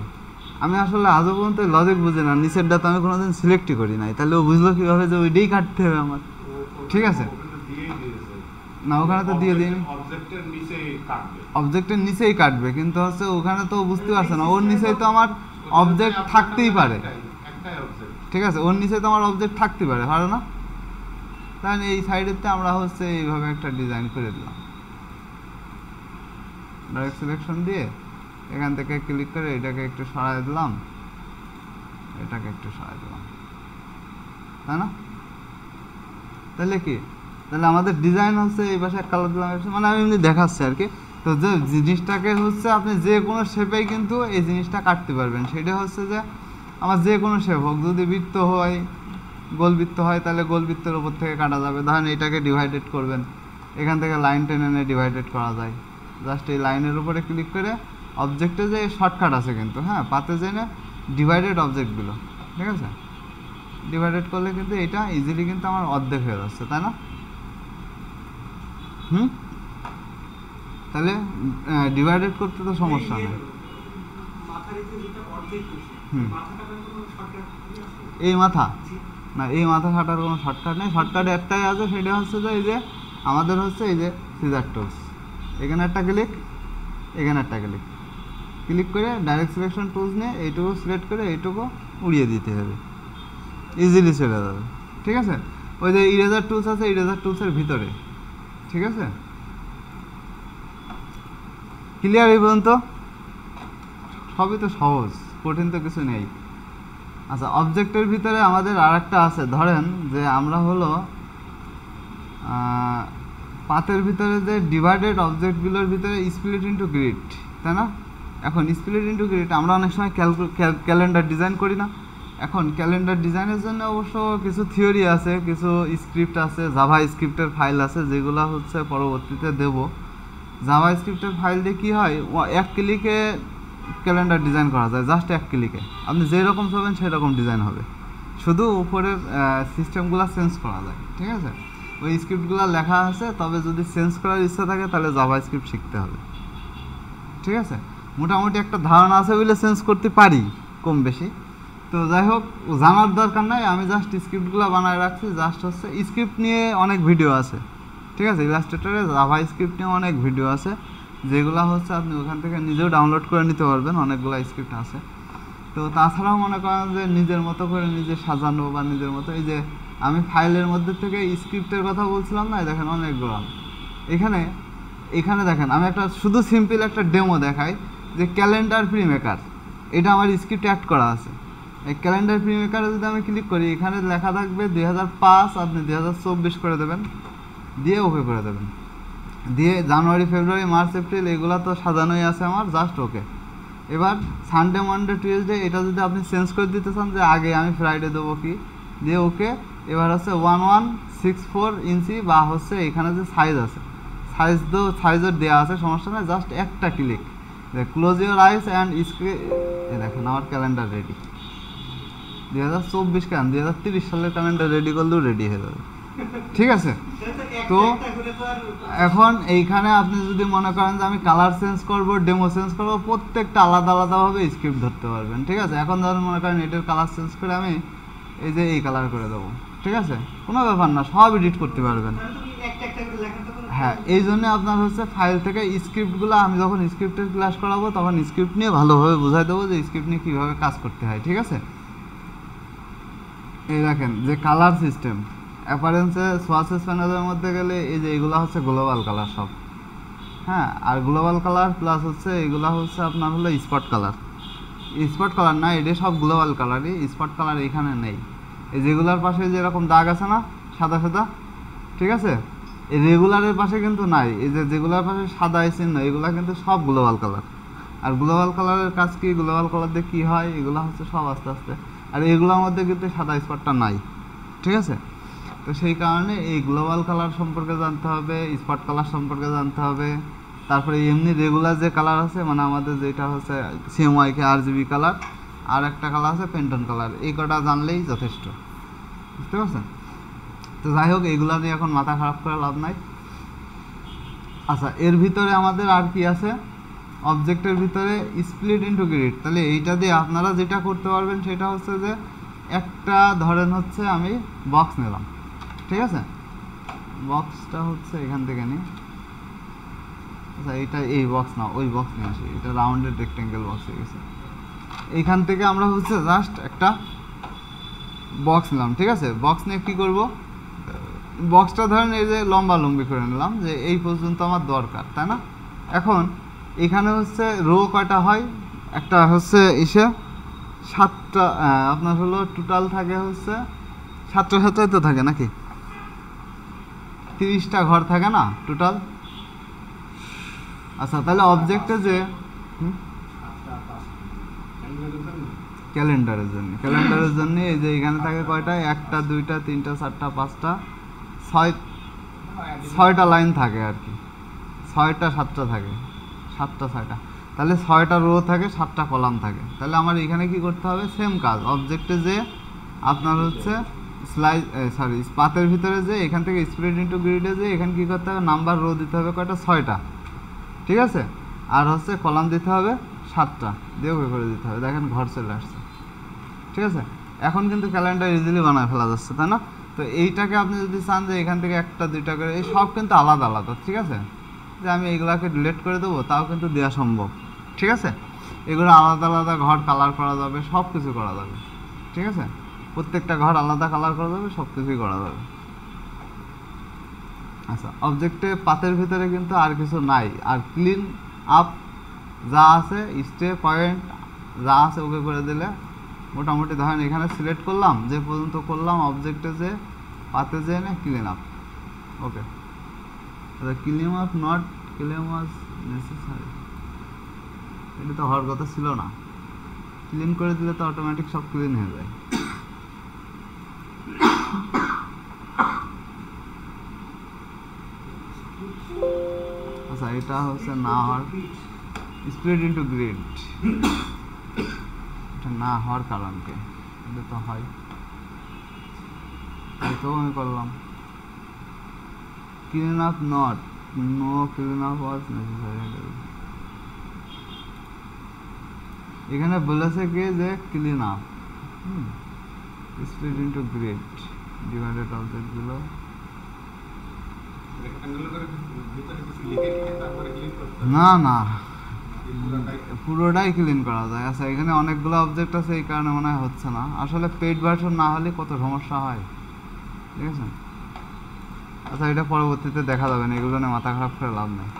আমি আসলে আজও পর্যন্ত লজিক বুঝি না, নিচেরটা তো আমি কোনোদিন সিলেক্টই করি নাই, তাহলে ও বুঝলো কীভাবে যে ওইটাই কাটতে হবে আমার, ঠিক আছে। না ওখানে তো দিয়ে দিইনি, অবজেক্টের নিচেই কাটবে, কিন্তু হচ্ছে ওখানে তো বুঝতে পারছে না, ওর নিচেই তো আমার অবজেক্ট থাকতেই পারে, ঠিক আছে, ওর নিচে তো আমার অবজেক্ট থাকতে পারে, পারে না? তাহলে এই সাইডেতে আমরা হচ্ছে এইভাবে একটা ডিজাইন করে দিলাম, ডাইরেক্ট সিলেকশন দিয়ে এখান থেকে ক্লিক করে এটাকে একটু সরাই দিলাম, এটাকে একটু সরাই দিলাম, তাই না? তাহলে কি, তাহলে আমাদের ডিজাইন হচ্ছে এই পাশে কালার দিলাম, মানে আমি এমনি দেখাচ্ছি আর কি। তো যে জিনিসটাকে হচ্ছে আপনি যে কোনো শেপেই কিন্তু এই জিনিসটা কাটতে পারবেন, সেটা হচ্ছে যে আমার যে কোনো শেপ হোক, যদি বৃত্ত হয়, গোল বৃত্ত হয়, তাহলে গোল বৃত্তের উপর থেকে কাটা যাবে। ধরেন এটাকে ডিভাইডেড করবেন, এখান থেকে লাইন টেনে এনে ডিভাইডেড করা যায়, জাস্ট এই লাইনের উপরে ক্লিক করে অবজেক্টে যে শর্টকাট আছে কিন্তু, হ্যাঁ, পাতে জেনে ডিভাইডেড অবজেক্টগুলো, ঠিক আছে, ডিভাইডেড করলে কিন্তু এটা ইজিলি কিন্তু আমার অর্ধেক হয়ে যাচ্ছে, তাই না? তাহলে ডিভাইডেড করতে তো সমস্যা নেই। এই মাথা না, এই মাথা কাটার কোনো শর্টকাট নেই, শর্টকাট একটাই আছে, সেটা হচ্ছে যে এই যে আমাদের হচ্ছে এই যে সিজার টুলস, এখানে একটা ক্লিক, এখানে একটা ক্লিক, ক্লিক করে ডাইরেক্ট সিলেকশন টুলস নিয়ে এইটুকু সিলেক্ট করে এইটুকু উড়িয়ে দিতে হবে, ইজিলি চলে যাবে, ঠিক আছে। ওই যে ইরেজার টুলস আছে, ইরেজার টুলসের ভিতরে, ঠিক আছে। ক্লিয়ার? এই পর্যন্ত সবই তো সহজ, কঠিন তো কিছু নেই। আচ্ছা, অবজেক্টের ভিতরে আমাদের আর একটা আছে, ধরেন যে আমরা হলো পাতের ভিতরে যে ডিভাইডেড অবজেক্টগুলোর ভিতরে স্প্লিট ইনটু গ্রিড, তাই না? এখন স্প্লিট ইনটু গ্রিড আমরা অনেক সময় ক্যালেন্ডার ডিজাইন করি না। এখন ক্যালেন্ডার ডিজাইনের জন্য অবশ্য কিছু থিওরি আছে, কিছু স্ক্রিপ্ট আছে, জাভা স্ক্রিপ্টের ফাইল আছে, যেগুলো হচ্ছে পরবর্তীতে দেব। জাভা স্ক্রিপ্টের ফাইল দিয়ে কী হয়, এক ক্লিকে ক্যালেন্ডার ডিজাইন করা যায়, জাস্ট এক ক্লিকে আপনি যেরকম চাবেন সেরকম ডিজাইন হবে, শুধু উপরের সিস্টেমগুলো চেঞ্জ করা যায়, ঠিক আছে। ওই স্ক্রিপ্টগুলো লেখা আছে, তবে যদি চেঞ্জ করার ইচ্ছা থাকে তাহলে জাভা স্ক্রিপ্ট শিখতে হবে, ঠিক আছে। মোটামুটি একটা ধারণা আছে বলে চেঞ্জ করতে পারি কম বেশি। তো যাই হোক, জানার দরকার নাই, আমি জাস্ট স্ক্রিপ্টগুলো বানায় রাখছি, জাস্ট হচ্ছে স্ক্রিপ্ট নিয়ে অনেক ভিডিও আছে, ঠিক আছে। ইলাস্ট্রেটরে জাভা স্ক্রিপ্টিং অনেক ভিডিও আছে, যেগুলো হচ্ছে আপনি ওখান থেকে নিজেও ডাউনলোড করে নিতে পারবেন, অনেকগুলো স্ক্রিপ্ট আছে। তো তাছাড়াও মনে করেন যে নিজের মতো করে নিজে সাজানো বা নিজের মতো, এই যে আমি ফাইলের মধ্যে থেকে স্ক্রিপ্টের কথা বলছিলাম না, দেখেন অনেকগুলো এখানে দেখেন আমি একটা শুধু সিম্পল একটা ডেমো দেখাই যে ক্যালেন্ডার প্রি মেকার, এটা আমার স্ক্রিপ্ট অ্যাড করা আছে। এই ক্যালেন্ডার প্রি মেকারে যদি আমি ক্লিক করি, এখানে লেখা থাকবে 2005, আপনি 2024 করে দেবেন, দিয়ে ওকে করে দেবেন, দিয়ে জানুয়ারি ফেব্রুয়ারি মার্চ এপ্রিল এগুলো তো সাজানোই আছে আমার, জাস্ট ওকে। এবার সানডে মানডে টিউসডে এটা যদি আপনি চেঞ্জ করে দিতে চান যে আগে আমি ফ্রাইডে দেবো কি, দিয়ে ওকে। এবার হচ্ছে 1164 ইঞ্চি বা হচ্ছে এখানে যে সাইজ আছে, সাইজের দেওয়া আছে, সমস্যা নেই, জাস্ট একটা click, close your eyes and screen. এই দেখেন আমার ক্যালেন্ডার রেডি। 2024 কেন, 2030 সালের ক্যালেন্ডার রেডি করলেও রেডি হয়ে যাবে, ঠিক আছে। তো এখন এইখানে আপনি যদি মনে করেন যে আমি কালার চেঞ্জ করব, ডেমো চেঞ্জ করব, প্রত্যেকটা আলাদা আলাদাভাবে স্ক্রিপ্ট ধরতে পারবেন, ঠিক আছে। এখন ধরুন মনে করেন এটার কালার চেঞ্জ করে আমি এই যে এই কালার করে দেবো, ঠিক আছে, কোনো ব্যাপার না, সব এডিট করতে পারবেন। হ্যাঁ, এই জন্য আপনার হচ্ছে ফাইল থেকে স্ক্রিপ্টগুলো আমি যখন স্ক্রিপ্টের ক্লাস করাবো তখন স্ক্রিপ্ট নিয়ে ভালোভাবে বোঝাই দেবো যে স্ক্রিপ্ট নিয়ে কীভাবে কাজ করতে হয়, ঠিক আছে। এই দেখেন যে কালার সিস্টেম, অ্যাপারেন্সে সোয়াসেস প্যানেলের মধ্যে গেলে এই যে এগুলো হচ্ছে গ্লোবাল কালার সব, হ্যাঁ। আর গ্লোবাল কালার প্লাস হচ্ছে এগুলো হচ্ছে আপনার হলো স্পট কালার না, এটা সব গ্লোবাল কালারই, স্পট কালার এখানে নেই। এই যেগুলার পাশে যেরকম দাগ আছে না সাদা সাদা, ঠিক আছে, এই রেগুলারের পাশে কিন্তু নাই, এই যে যেগুলার পাশে সাদা চিহ্ন এগুলো কিন্তু সব গ্লোবাল কালার। আর গ্লোবাল কালারের কাজ কি, গ্লোবাল কালার দিয়ে কী হয়, এগুলো হচ্ছে সব আস্তে আস্তে, আর এগুলোর মধ্যে কিন্তু সাদা স্পটটা নাই, ঠিক আছে। তো সেই কারণে এই গ্লোবাল কালার সম্পর্কে জানতে হবে, স্পট কালার সম্পর্কে জানতে হবে। তারপরে এমনি রেগুলার যে কালার আছে, মানে আমাদের যেটা হচ্ছে সিএমওয়াইকে আরজিবি কালার, আর একটা কালার আছে পেন্টন কালার, এই কটা জানলেই যথেষ্ট, বুঝতে পারছেন। তো যাই হোক, এইগুলা নিয়ে এখন মাথা খারাপ করে লাভ নাই। আচ্ছা, এর ভিতরে আমাদের আর কি আছে, অবজেক্টের ভিতরে স্প্লিট ইনটু গ্রিড। তাহলে এইটা দিয়ে আপনারা যেটা করতে পারবেন সেটা হচ্ছে যে একটা ধরেন হচ্ছে আমি বক্স নিলাম, ঠিক আছে, বক্সটা হচ্ছে এখান থেকে নিই। আচ্ছা, এটা এই বক্স না, ওই বক্স নিয়ে আসি, এটা রাউন্ডেড রেক্টেঙ্গেল বক্স হয়ে গেছে। এইখান থেকে আমরা হচ্ছে জাস্ট একটা বক্স নিলাম, ঠিক আছে। বক্স নিয়ে কী করব, বক্সটা ধরেন এই যে লম্বা লম্বি করে নিলাম যে এই পর্যন্ত আমার দরকার, তাই না। এখন এখানে হচ্ছে রো কয়টা হয়, একটা হচ্ছে 7টা, আপনার হলো টোটাল থাকে হচ্ছে 7টাই তো থাকে নাকি, 30টা ঘর থাকে না টোটাল। আচ্ছা, তাহলে অবজেক্টে যে ক্যালেন্ডারের জন্য এই যে এখানে থাকে কয়টা, 1টা 2টা 3টা 4টা 5টা 6টা লাইন থাকে আর কি, 6টা 7টা থাকে, 7টা 6টা, তাহলে 6টা রো থাকে, 7টা কলাম থাকে। তাহলে আমার এখানে কি করতে হবে, সেম কাজ, অবজেক্টে যে আপনার হচ্ছে পাতের ভিতরে যে এখান থেকে স্প্লিট ইনটু গ্রিডে যে এখানে কি করতে হবে, নাম্বার রো দিতে হবে কয়টা, 6টা, ঠিক আছে। আর হচ্ছে কলাম দিতে হবে 7টা, দিয়ে ওকে করে দিতে হবে, দেখেন ঘর চলে আসছে, ঠিক আছে। এখন কিন্তু ক্যালেন্ডার ইজিলি বানায় ফেলা যাচ্ছে, তাই না। তো এইটাকে আপনি যদি চান যে এখান থেকে 1টা 2টা করে, এই সব কিন্তু আলাদা আলাদা, ঠিক আছে, যে আমি এগুলাকে ডিলিট করে দেবো তাও কিন্তু দেওয়া সম্ভব, ঠিক আছে। এগুলো আলাদা আলাদা ঘর কালার করা যাবে, সব কিছু করা যাবে, ঠিক আছে, প্রত্যেকটা ঘর আলাদা কালার করা যাবে, সব কিছুই করা যাবে। আচ্ছা, অবজেক্টে পাতের ভিতরে কিন্তু আর কিছু নাই, আর ক্লিন আপ যা আছে, স্টে পয়েন্ট যা আছে ওকে করে দিলে মোটামুটি ধরেন এখানে সিলেক্ট করলাম যে পর্যন্ত করলাম, অবজেক্টে যে পাতে যে না clean up, okay. Clean up not clean was necessary, এটা তো হওয়ার কথা ছিল না, ক্লিন করে দিলে তো অটোমেটিক সব ক্লিন হয়ে যায়। আচ্ছা, এটা হচ্ছে না হওয়ার স্প্লিট ইনটু গ্রিড, এটা না হওয়ার কারণ কি, এটা তো হয়, তো আমি করলাম clean up not, no clean up was necessary. এখানে বলেছে কি যে clean up, split into grid divided অবজেক্টগুলো, না না, পুরোটাই ক্লিন করা যায়। আচ্ছা এখানে অনেকগুলো অবজেক্ট আছে, এই কারণে মনে হয় হচ্ছে না। আসলে পেইড ভার্সন না হলে কত সমস্যা হয়, ঠিক আছে। আচ্ছা এটা পরবর্তীতে দেখা যাবে না, এগুলো নিয়ে মাথা খারাপ করে লাভ নেই।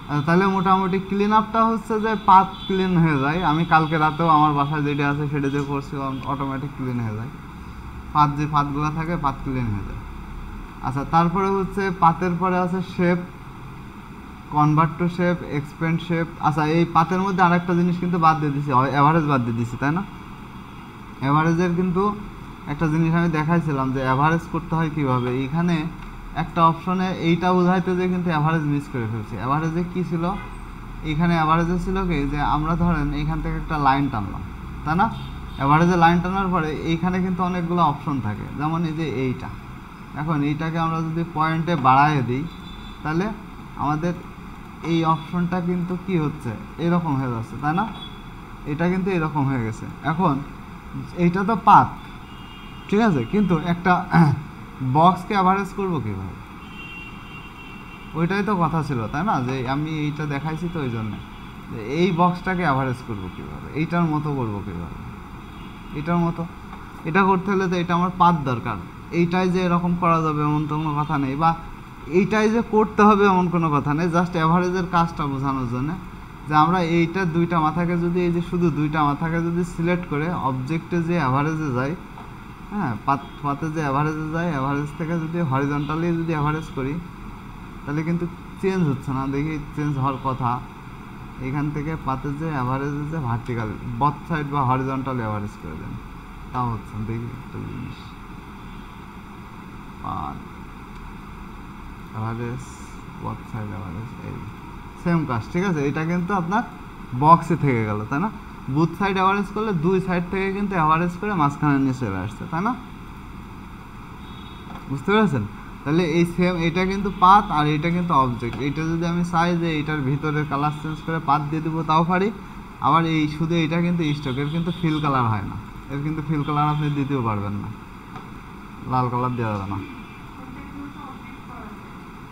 আচ্ছা তাহলে মোটামুটি ক্লিন আপটা হচ্ছে যে পাত ক্লিন হয়ে যায়। আমি কালকে রাতেও আমার বাসায় যেটা আছে সেটা যে করছি, অটোমেটিক ক্লিন হয়ে যায়। পাত যে পাতগুলো থাকে পাত ক্লিন হয়ে যায়। আচ্ছা তারপরে হচ্ছে পাতের পরে আছে shape, convert to shape, expend shape. আচ্ছা এই পাতের মধ্যে আরেকটা জিনিস কিন্তু বাদ দিয়ে দিছি, অ্যাভারেজ বাদ দিয়ে দিছি, তাই না? অ্যাভারেজের কিন্তু একটা জিনিস আমি দেখাইছিলাম যে অ্যাভারেজ করতে হয় কীভাবে। এইখানে একটা অপশনে এইটা বোঝাইতে যে কিন্তু অ্যাভারেজ মিস করে ফেলছি। অ্যাভারেজে কী ছিল, এইখানে অ্যাভারেজে ছিল কি যে আমরা ধরেন এইখান থেকে একটা লাইন টানলাম, তাই না? অ্যাভারেজে লাইন টানার পরে এইখানে কিন্তু অনেকগুলো অপশন থাকে, যেমন এই যে এইটা। এখন এইটাকে আমরা যদি পয়েন্টে বাড়াইয়ে দিই তাহলে আমাদের এই অপশনটা কিন্তু কি হচ্ছে, এরকম হয়ে যাচ্ছে, তাই না? এটা কিন্তু এরকম হয়ে গেছে। এখন এইটা তো পাত, ঠিক আছে, কিন্তু একটা বক্সকে অ্যাভারেজ করবো কীভাবে, ওইটাই তো কথা ছিল, তাই না? যে আমি এইটা দেখাইছি তো ওই জন্যে, যে এই বক্সটাকে অ্যাভারেজ করবো কীভাবে, এইটার মতো করবো কীভাবে, এটার মতো। এটা করতে হলে তো এটা আমার পাত দরকার। এইটাই যে এরকম করা যাবে এমন তো কোনো কথা নেই, বা এইটাই যে করতে হবে এমন কোনো কথা নেই। জাস্ট অ্যাভারেজের কাজটা বোঝানোর জন্য যে আমরা এইটা দুইটা মাথাকে যদি, এই যে শুধু দুইটা মাথাকে যদি সিলেক্ট করে অবজেক্টে যে অ্যাভারেজে যাই, হ্যাঁ পাতে যে অ্যাভারেজে যায়, অ্যাভারেজ থেকে যদি হরিজন্টালি যদি অ্যাভারেজ করি তাহলে কিন্তু চেঞ্জ হচ্ছে না। দেখি চেঞ্জ হওয়ার কথা, এখান থেকে পাতে যে অ্যাভারেজে যে ভার্টিক্যাল বথ সাইড বা হরিজন্টালি অ্যাভারেজ করে দেন, তাও হচ্ছে না। দেখি একটা জিনিস, অ্যাভারেজ বথ সাইড অ্যাভারেজ, এই সেম কাজ, ঠিক আছে। এটা কিন্তু আপনার বক্সে থেকে গেল, তাই না? বুথ সাইড অ্যাভারেজ করলে দুই সাইড থেকে কিন্তু অ্যাভারেজ করে মাঝখানে নিয়ে চলে আসছে, তাই না? বুঝতে পেরেছেন? তাহলে এই সেম, এটা কিন্তু পাত আর এটা কিন্তু অবজেক্ট। এইটা যদি আমি চাই যে এইটার ভিতরে কালার চেঞ্জ করে পাত দিয়ে দেবো তাও পারি। আবার এই শুধু এইটা কিন্তু স্টক, এর কিন্তু ফিল কালার হয় না, এর কিন্তু ফিল কালার আপনি দিতেও পারবেন না, লাল কালার দেওয়া যাবে না।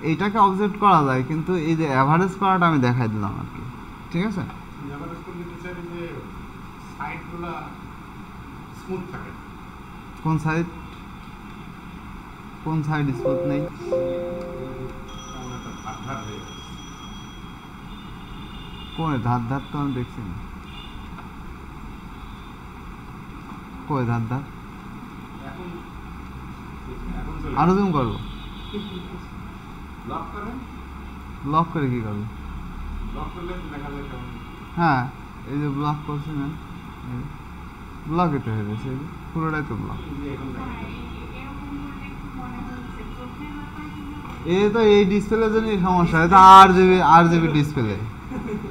এইটাকে অবজেক্ট করা যায়, কিন্তু এই যে অ্যাভারেজ করাটা আমি দেখাই দিলাম আর কি, ঠিক আছে। কোন সাইড, কোন সাইড স্মুথ নেই? কোন ধার ধার তো আমি দেখছি না, কই ধার ধার? আরো জুম করবো, লক করে কি করবো? হ্যাঁ এই যে ব্লক করছি না, ব্লক এটা হয়ে গেছে, পুরোটাই তো ব্লক। এই তো এই ডিসপ্লের জন্যই সমস্যা। এটা আর জিবি ডিসপ্লে,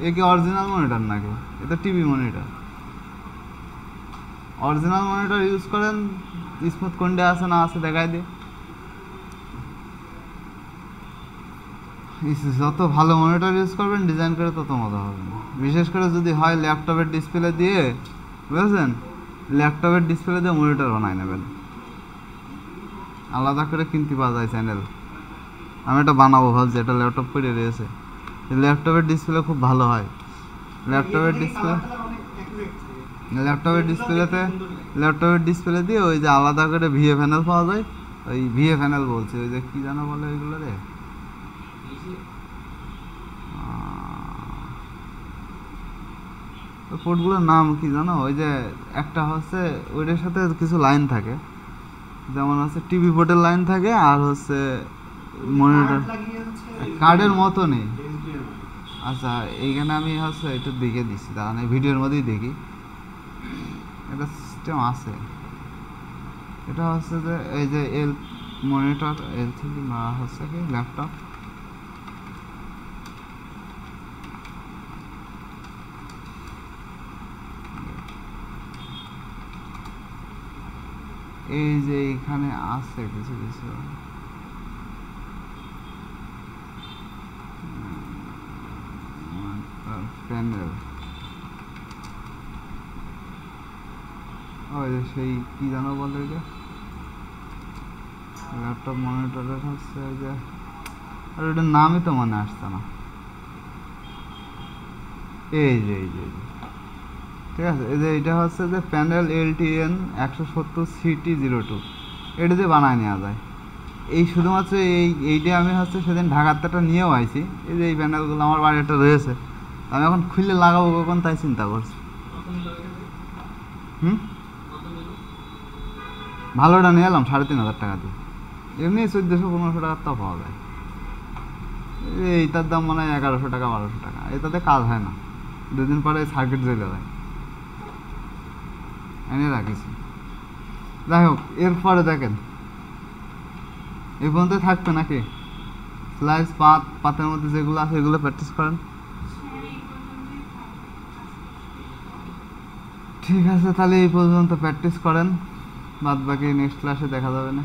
এ কি অরিজিনাল মনিটর নাকি? এটা TV monitor. Original monitor use করেন, স্মুথ কোনটা আছে না আছে দেখাই দিয়ে। যত ভালো মনিটর ইউজ করবেন ডিজাইন করে তত মজা হবে, বিশেষ করে যদি হয় ল্যাপটপের ডিসপ্লে দিয়ে, বুঝেছেন? ল্যাপটপের ডিসপ্লে দিয়ে মনিটর বানায় নেবেন, আলাদা করে কিনতে পাওয়া যায় চ্যানেল। আমি এটা বানাবো ভাবছি, এটা ল্যাপটপ করে রয়েছে, ল্যাপটপের ডিসপ্লে খুব ভালো হয়। ল্যাপটপের ডিসপ্লে দিয়ে ওই যে আলাদা করে ভিএ প্যানেল পাওয়া যায়, ওই ভিএ প্যানেল বলছে, ওই যে কি জানো বলে ওইগুলো রে, পোর্টগুলোর নাম কি জানো? ওই যে একটা হচ্ছে ওইটার সাথে কিছু লাইন থাকে, যেমন হচ্ছে টিভি পোর্টের লাইন থাকে, আর হচ্ছে মনিটর কার্ডের মতো নেই। আচ্ছা এইখানে আমি হচ্ছে একটু দেখে দিচ্ছি, তার ভিডিওর মধ্যেই দেখি, এটা সিস্টেম আছে। এটা হচ্ছে যে এই যে এল মনিটর, এল থেকে না হচ্ছে কি ল্যাপটপ, এই যে এখানে আছে কিছু কিছু প্যানেল, ওই যে সেই কি জানো বলে, ওই যে ল্যাপটপ মনিটরের হচ্ছে ওই যে আর ওটার নামই তো মনে আসছে না। এই যে ঠিক আছে, এই যে এটা হচ্ছে যে প্যানেল LTN 170CT02, এটা দিয়ে বানায় নেওয়া যায়। এই শুধুমাত্র এইটা আমি হচ্ছে সেদিন ঢাকারটা নিয়েও আইছি। এই যে এই প্যানেলগুলো আমার বাড়িতে রয়েছে, আমি এখন খুলে লাগাবো কখন তাই চিন্তা করছি। হুম, ভালোটা নিয়ে এলাম 3500 টাকা দিয়ে, এমনি 1400-1500 টাকার তা পাওয়া যায়। এইটার দাম মানে 1100 টাকা 1200 টাকা, এটাতে কাজ হয় না, 2 দিন পরে সার্কিট জ্বলে যায়। এনে রাখিছি। যাই হোক, এরপরে দেখেন এই পর্যন্ত থাকবে নাকি স্লাইস পাতের মধ্যে যেগুলো আছে এগুলো প্র্যাকটিস করেন। ঠিক আছে, তাহলে এই পর্যন্ত প্র্যাকটিস করেন, বাদ বাকি নেক্সট ক্লাসে দেখা যাবে না।